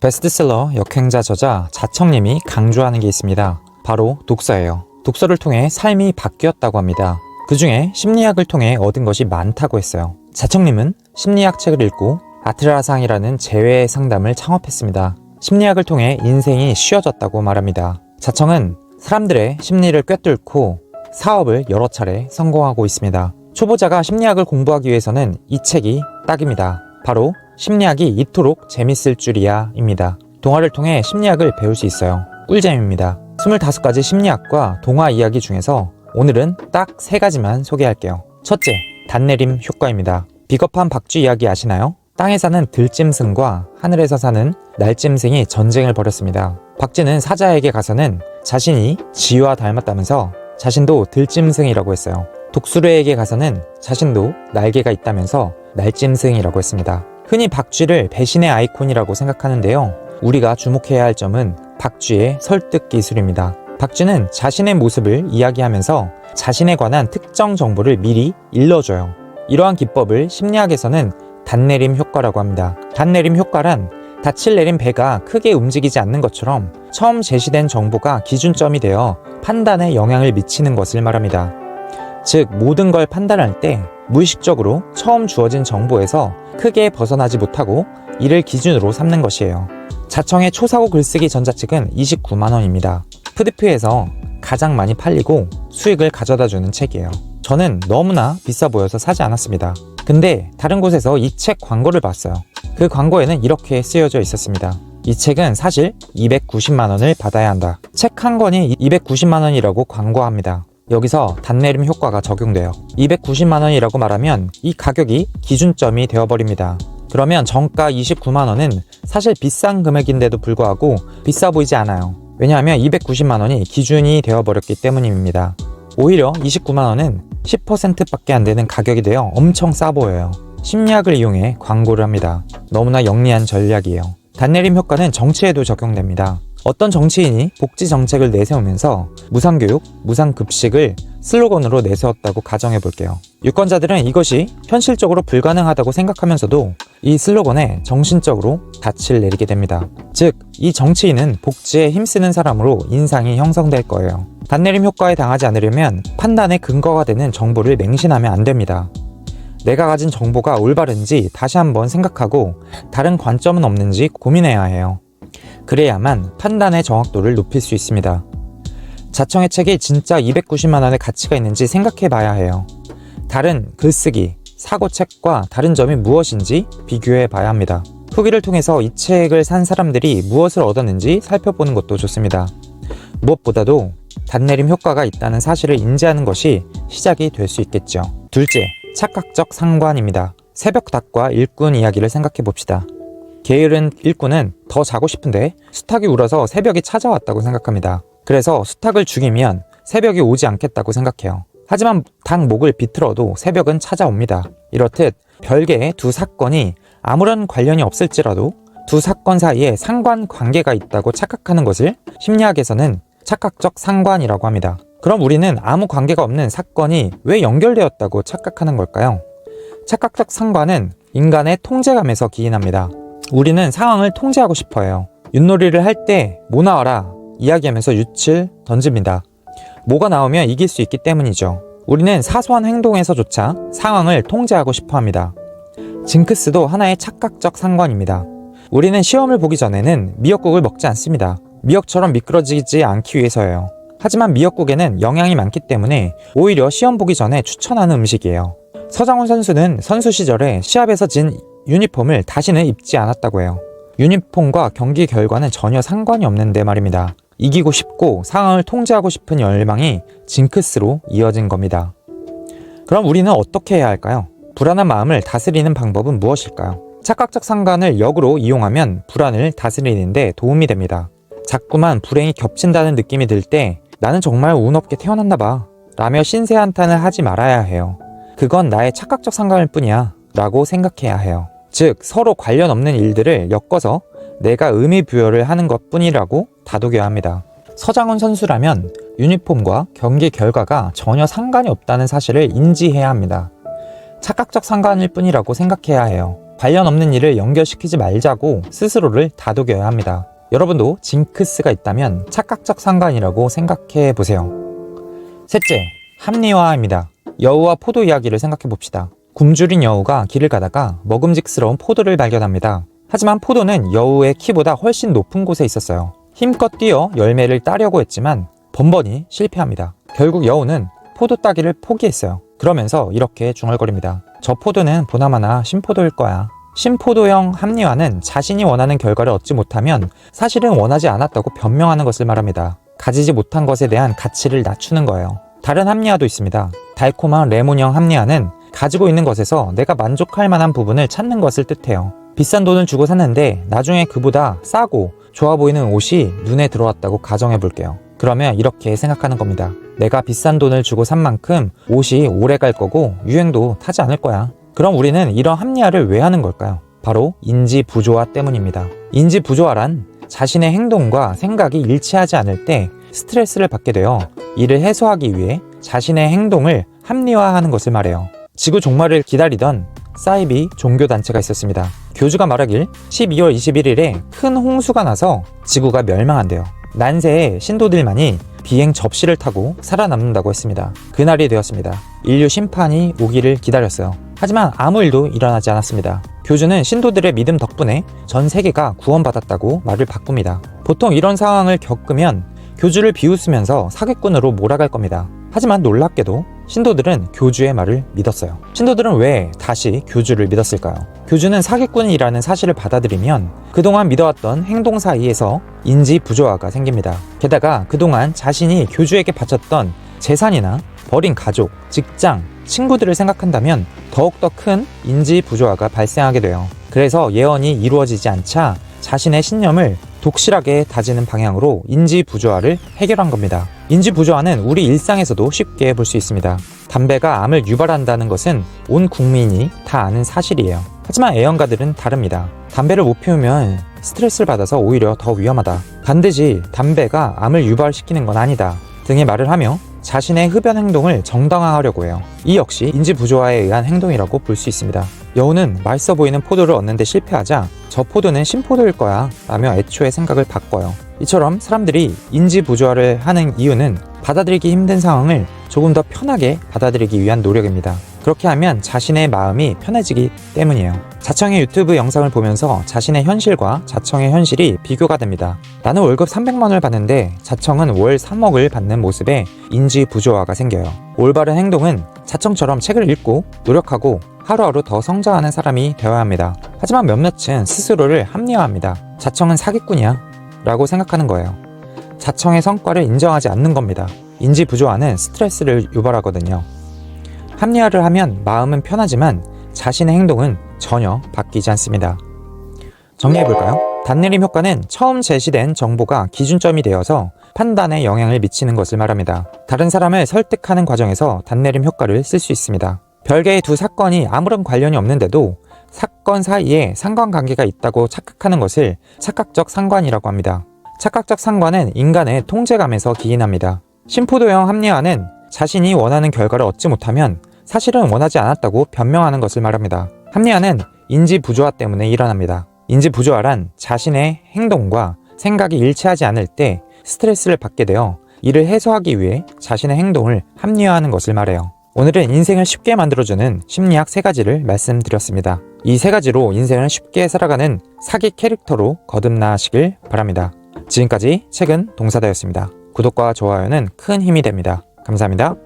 베스트셀러 역행자 저자 자청님이 강조하는 게 있습니다. 바로 독서예요. 독서를 통해 삶이 바뀌었다고 합니다. 그 중에 심리학을 통해 얻은 것이 많다고 했어요. 자청님은 심리학 책을 읽고 아트라상이라는 재회 상담을 창업했습니다. 심리학을 통해 인생이 쉬워졌다고 말합니다. 자청은 사람들의 심리를 꿰뚫고 사업을 여러 차례 성공하고 있습니다. 초보자가 심리학을 공부하기 위해서는 이 책이 딱입니다. 바로 심리학이 이토록 재밌을 줄이야 입니다. 동화를 통해 심리학을 배울 수 있어요. 꿀잼입니다. 25가지 심리학과 동화 이야기 중에서 오늘은 딱 3가지만 소개할게요. 첫째, 단내림 효과입니다. 비겁한 박쥐 이야기 아시나요? 땅에 사는 들짐승과 하늘에서 사는 날짐승이 전쟁을 벌였습니다. 박쥐는 사자에게 가서는 자신이 쥐와 닮았다면서 자신도 들짐승이라고 했어요. 독수리에게 가서는 자신도 날개가 있다면서 날짐승이라고 했습니다. 흔히 박쥐를 배신의 아이콘이라고 생각하는데요. 우리가 주목해야 할 점은 박쥐의 설득 기술입니다. 박쥐는 자신의 모습을 이야기하면서 자신에 관한 특정 정보를 미리 일러줘요. 이러한 기법을 심리학에서는 단내림 효과라고 합니다. 단내림 효과란 닻을 내린 배가 크게 움직이지 않는 것처럼 처음 제시된 정보가 기준점이 되어 판단에 영향을 미치는 것을 말합니다. 즉, 모든 걸 판단할 때 무의식적으로 처음 주어진 정보에서 크게 벗어나지 못하고 이를 기준으로 삼는 것이에요. 자청의 초사고 글쓰기 전자책은 29만 원입니다. 푸드피에서 가장 많이 팔리고 수익을 가져다주는 책이에요. 저는 너무나 비싸 보여서 사지 않았습니다. 근데 다른 곳에서 이 책 광고를 봤어요. 그 광고에는 이렇게 쓰여져 있었습니다. 이 책은 사실 290만 원을 받아야 한다. 책 한 권이 290만 원이라고 광고합니다. 여기서 단내림 효과가 적용돼요. 290만 원이라고 말하면 이 가격이 기준점이 되어버립니다. 그러면 정가 29만 원은 사실 비싼 금액인데도 불구하고 비싸 보이지 않아요. 왜냐하면 290만 원이 기준이 되어버렸기 때문입니다. 오히려 29만 원은 10%밖에 안 되는 가격이 되어 엄청 싸 보여요. 심리학을 이용해 광고를 합니다. 너무나 영리한 전략이에요. 단내림 효과는 정치에도 적용됩니다. 어떤 정치인이 복지 정책을 내세우면서 무상교육, 무상급식을 슬로건으로 내세웠다고 가정해 볼게요. 유권자들은 이것이 현실적으로 불가능하다고 생각하면서도 이 슬로건에 정신적으로 닻을 내리게 됩니다. 즉, 이 정치인은 복지에 힘쓰는 사람으로 인상이 형성될 거예요. 단내림 효과에 당하지 않으려면 판단의 근거가 되는 정보를 맹신하면 안 됩니다. 내가 가진 정보가 올바른지 다시 한번 생각하고 다른 관점은 없는지 고민해야 해요. 그래야만 판단의 정확도를 높일 수 있습니다. 자청의 책이 진짜 290만 원의 가치가 있는지 생각해 봐야 해요. 다른 글쓰기, 사고책과 다른 점이 무엇인지 비교해 봐야 합니다. 후기를 통해서 이 책을 산 사람들이 무엇을 얻었는지 살펴보는 것도 좋습니다. 무엇보다도 단내림 효과가 있다는 사실을 인지하는 것이 시작이 될 수 있겠죠. 둘째, 착각적 상관입니다. 새벽 닭과 일꾼 이야기를 생각해 봅시다. 게으른 일꾼은 더 자고 싶은데 수탉이 울어서 새벽이 찾아왔다고 생각합니다. 그래서 수탉을 죽이면 새벽이 오지 않겠다고 생각해요. 하지만 닭 목을 비틀어도 새벽은 찾아옵니다. 이렇듯 별개의 두 사건이 아무런 관련이 없을지라도 두 사건 사이에 상관관계가 있다고 착각하는 것을 심리학에서는 착각적 상관이라고 합니다. 그럼 우리는 아무 관계가 없는 사건이 왜 연결되었다고 착각하는 걸까요? 착각적 상관은 인간의 통제감에서 기인합니다. 우리는 상황을 통제하고 싶어 해요. 윷놀이를 할 때 뭐 나와라 이야기하면서 윷을 던집니다. 뭐가 나오면 이길 수 있기 때문이죠. 우리는 사소한 행동에서조차 상황을 통제하고 싶어 합니다. 징크스도 하나의 착각적 상관입니다. 우리는 시험을 보기 전에는 미역국을 먹지 않습니다. 미역처럼 미끄러지지 않기 위해서예요. 하지만 미역국에는 영양이 많기 때문에 오히려 시험 보기 전에 추천하는 음식이에요. 서장훈 선수는 선수 시절에 시합에서 진 유니폼을 다시는 입지 않았다고 해요. 유니폼과 경기 결과는 전혀 상관이 없는데 말입니다. 이기고 싶고 상황을 통제하고 싶은 열망이 징크스로 이어진 겁니다. 그럼 우리는 어떻게 해야 할까요? 불안한 마음을 다스리는 방법은 무엇일까요? 착각적 상관을 역으로 이용하면 불안을 다스리는 데 도움이 됩니다. 자꾸만 불행이 겹친다는 느낌이 들 때 나는 정말 운 없게 태어났나 봐 라며 신세한탄을 하지 말아야 해요. 그건 나의 착각적 상관일 뿐이야 라고 생각해야 해요. 즉, 서로 관련 없는 일들을 엮어서 내가 의미 부여를 하는 것 뿐이라고 다독여야 합니다. 서장훈 선수라면 유니폼과 경기 결과가 전혀 상관이 없다는 사실을 인지해야 합니다. 착각적 상관일 뿐이라고 생각해야 해요. 관련 없는 일을 연결시키지 말자고 스스로를 다독여야 합니다. 여러분도 징크스가 있다면 착각적 상관이라고 생각해 보세요. 셋째, 합리화입니다. 여우와 포도 이야기를 생각해 봅시다. 굶주린 여우가 길을 가다가 먹음직스러운 포도를 발견합니다. 하지만 포도는 여우의 키보다 훨씬 높은 곳에 있었어요. 힘껏 뛰어 열매를 따려고 했지만 번번이 실패합니다. 결국 여우는 포도 따기를 포기했어요. 그러면서 이렇게 중얼거립니다. 저 포도는 보나마나 신포도일 거야. 신포도형 합리화는 자신이 원하는 결과를 얻지 못하면 사실은 원하지 않았다고 변명하는 것을 말합니다. 가지지 못한 것에 대한 가치를 낮추는 거예요. 다른 합리화도 있습니다. 달콤한 레몬형 합리화는 가지고 있는 것에서 내가 만족할 만한 부분을 찾는 것을 뜻해요. 비싼 돈을 주고 샀는데 나중에 그보다 싸고 좋아 보이는 옷이 눈에 들어왔다고 가정해 볼게요. 그러면 이렇게 생각하는 겁니다. 내가 비싼 돈을 주고 산 만큼 옷이 오래 갈 거고 유행도 타지 않을 거야. 그럼 우리는 이런 합리화를 왜 하는 걸까요? 바로 인지 부조화 때문입니다. 인지 부조화란 자신의 행동과 생각이 일치하지 않을 때 스트레스를 받게 되어 이를 해소하기 위해 자신의 행동을 합리화하는 것을 말해요. 지구 종말을 기다리던 사이비 종교단체가 있었습니다. 교주가 말하길 12월 21일에 큰 홍수가 나서 지구가 멸망한대요. 난세에 신도들만이 비행 접시를 타고 살아남는다고 했습니다. 그날이 되었습니다. 인류 심판이 오기를 기다렸어요. 하지만 아무 일도 일어나지 않았습니다. 교주는 신도들의 믿음 덕분에 전 세계가 구원받았다고 말을 바꿉니다. 보통 이런 상황을 겪으면 교주를 비웃으면서 사기꾼으로 몰아갈 겁니다. 하지만 놀랍게도 신도들은 교주의 말을 믿었어요. 신도들은 왜 다시 교주를 믿었을까요? 교주는 사기꾼이라는 사실을 받아들이면 그동안 믿어왔던 행동 사이에서 인지 부조화가 생깁니다. 게다가 그동안 자신이 교주에게 바쳤던 재산이나 버린 가족, 직장, 친구들을 생각한다면 더욱더 큰 인지 부조화가 발생하게 돼요. 그래서 예언이 이루어지지 않자 자신의 신념을 독실하게 다지는 방향으로 인지 부조화를 해결한 겁니다. 인지 부조화는 우리 일상에서도 쉽게 볼 수 있습니다. 담배가 암을 유발한다는 것은 온 국민이 다 아는 사실이에요. 하지만 애연가들은 다릅니다. 담배를 못 피우면 스트레스를 받아서 오히려 더 위험하다. 반드시 담배가 암을 유발시키는 건 아니다. 등의 말을 하며 자신의 흡연 행동을 정당화하려고 해요. 이 역시 인지 부조화에 의한 행동이라고 볼 수 있습니다. 여우는 맛있어 보이는 포도를 얻는데 실패하자 저 포도는 신포도일 거야 라며 애초에 생각을 바꿔요. 이처럼 사람들이 인지 부조화를 하는 이유는 받아들이기 힘든 상황을 조금 더 편하게 받아들이기 위한 노력입니다. 그렇게 하면 자신의 마음이 편해지기 때문이에요. 자청의 유튜브 영상을 보면서 자신의 현실과 자청의 현실이 비교가 됩니다. 나는 월급 300만 원을 받는데 자청은 월 3억을 받는 모습에 인지 부조화가 생겨요. 올바른 행동은 자청처럼 책을 읽고 노력하고 하루하루 더 성장하는 사람이 되어야 합니다. 하지만 몇몇은 스스로를 합리화합니다. 자청은 사기꾼이야 라고 생각하는 거예요. 자청의 성과를 인정하지 않는 겁니다. 인지 부조화는 스트레스를 유발하거든요. 합리화를 하면 마음은 편하지만 자신의 행동은 전혀 바뀌지 않습니다. 정리해볼까요? 단내림 효과는 처음 제시된 정보가 기준점이 되어서 판단에 영향을 미치는 것을 말합니다. 다른 사람을 설득하는 과정에서 단내림 효과를 쓸 수 있습니다. 별개의 두 사건이 아무런 관련이 없는데도 사건 사이에 상관관계가 있다고 착각하는 것을 착각적 상관이라고 합니다. 착각적 상관은 인간의 통제감에서 기인합니다. 신포도형 합리화는 자신이 원하는 결과를 얻지 못하면 사실은 원하지 않았다고 변명하는 것을 말합니다. 합리화는 인지 부조화 때문에 일어납니다. 인지 부조화란 자신의 행동과 생각이 일치하지 않을 때 스트레스를 받게 되어 이를 해소하기 위해 자신의 행동을 합리화하는 것을 말해요. 오늘은 인생을 쉽게 만들어주는 심리학 3가지를 말씀드렸습니다. 이 3가지로 인생을 쉽게 살아가는 사기 캐릭터로 거듭나시길 바랍니다. 지금까지 책은 동사다였습니다. 구독과 좋아요는 큰 힘이 됩니다. 감사합니다.